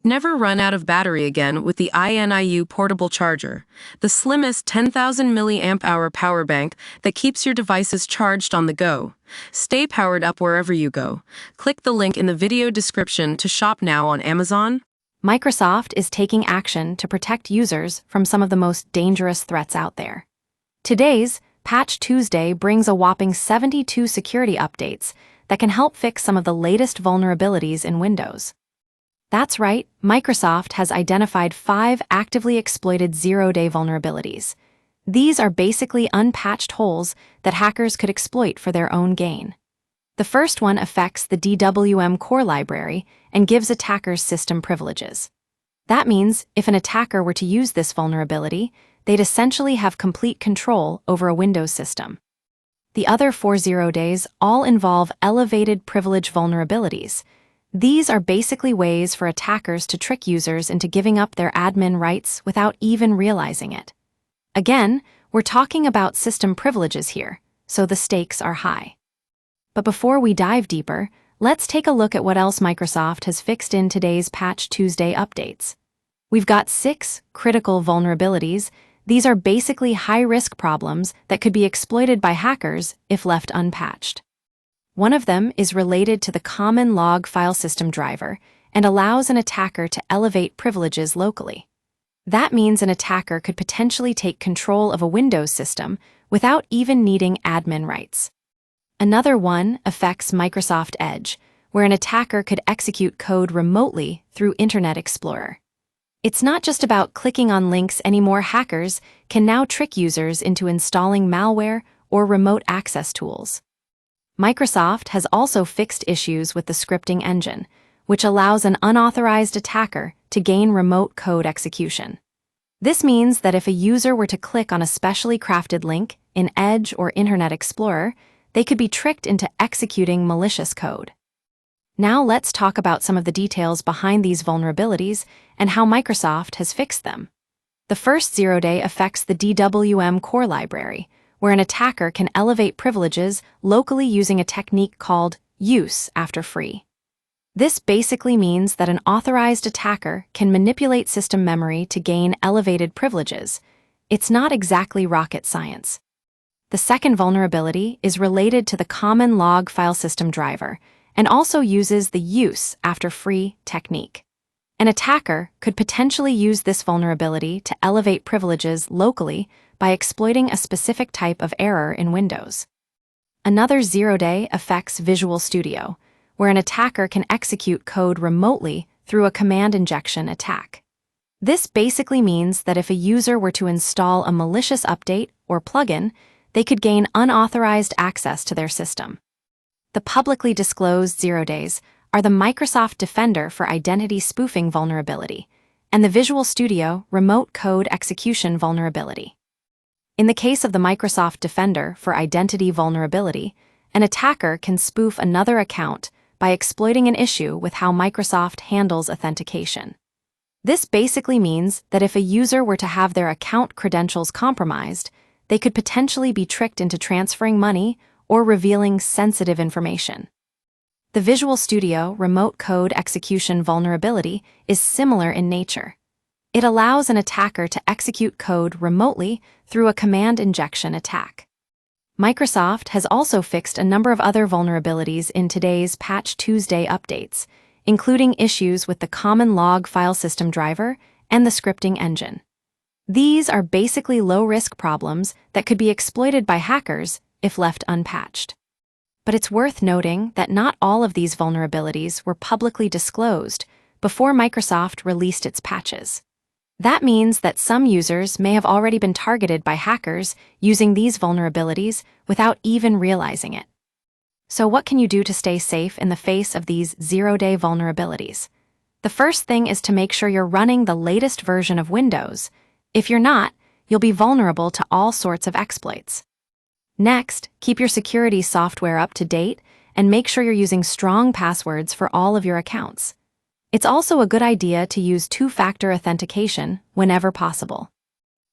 Never run out of battery again with the INIU portable charger, the slimmest 10,000 milliamp hour power bank that keeps your devices charged on the go. Stay powered up wherever you go. Click the link in the video description to shop now on Amazon. Microsoft is taking action to protect users from some of the most dangerous threats out there. Today's Patch Tuesday brings a whopping 72 security updates that can help fix some of the latest vulnerabilities in Windows. That's right, Microsoft has identified 5 actively exploited zero-day vulnerabilities. These are basically unpatched holes that hackers could exploit for their own gain. The first one affects the DWM core library and gives attackers system privileges. That means if an attacker were to use this vulnerability, they'd essentially have complete control over a Windows system. The other 4 zero-days all involve elevated privilege vulnerabilities. These are basically ways for attackers to trick users into giving up their admin rights without even realizing it. Again, we're talking about system privileges here, so the stakes are high. But before we dive deeper, let's take a look at what else Microsoft has fixed in today's Patch Tuesday updates. We've got 6 critical vulnerabilities. These are basically high-risk problems that could be exploited by hackers if left unpatched. One of them is related to the common log file system driver and allows an attacker to elevate privileges locally. That means an attacker could potentially take control of a Windows system without even needing admin rights. Another one affects Microsoft Edge, where an attacker could execute code remotely through Internet Explorer. It's not just about clicking on links anymore. Hackers can now trick users into installing malware or remote access tools. Microsoft has also fixed issues with the scripting engine, which allows an unauthorized attacker to gain remote code execution. This means that if a user were to click on a specially crafted link in Edge or Internet Explorer, they could be tricked into executing malicious code. Now let's talk about some of the details behind these vulnerabilities and how Microsoft has fixed them. The first zero-day affects the DWM core library, where an attacker can elevate privileges locally using a technique called use after free. This basically means that an authorized attacker can manipulate system memory to gain elevated privileges. It's not exactly rocket science. The second vulnerability is related to the common log file system driver and also uses the use after free technique. An attacker could potentially use this vulnerability to elevate privileges locally by exploiting a specific type of error in Windows. Another zero-day affects Visual Studio, where an attacker can execute code remotely through a command injection attack. This basically means that if a user were to install a malicious update or plugin, they could gain unauthorized access to their system. The publicly disclosed zero-days are the Microsoft Defender for Identity Spoofing vulnerability and the Visual Studio Remote Code Execution vulnerability. In the case of the Microsoft Defender for Identity vulnerability, an attacker can spoof another account by exploiting an issue with how Microsoft handles authentication. This basically means that if a user were to have their account credentials compromised, they could potentially be tricked into transferring money or revealing sensitive information. The Visual Studio Remote Code Execution vulnerability is similar in nature. It allows an attacker to execute code remotely through a command injection attack. Microsoft has also fixed a number of other vulnerabilities in today's Patch Tuesday updates, including issues with the common log file system driver and the scripting engine. These are basically low-risk problems that could be exploited by hackers if left unpatched. But it's worth noting that not all of these vulnerabilities were publicly disclosed before Microsoft released its patches. That means that some users may have already been targeted by hackers using these vulnerabilities without even realizing it. So what can you do to stay safe in the face of these zero-day vulnerabilities? The first thing is to make sure you're running the latest version of Windows. If you're not, you'll be vulnerable to all sorts of exploits. Next, keep your security software up to date and make sure you're using strong passwords for all of your accounts. It's also a good idea to use two-factor authentication whenever possible.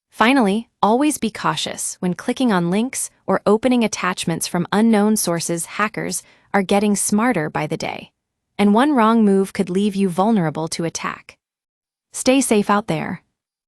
Finally, always be cautious when clicking on links or opening attachments from unknown sources. Hackers are getting smarter by the day, and one wrong move could leave you vulnerable to attack. Stay safe out there.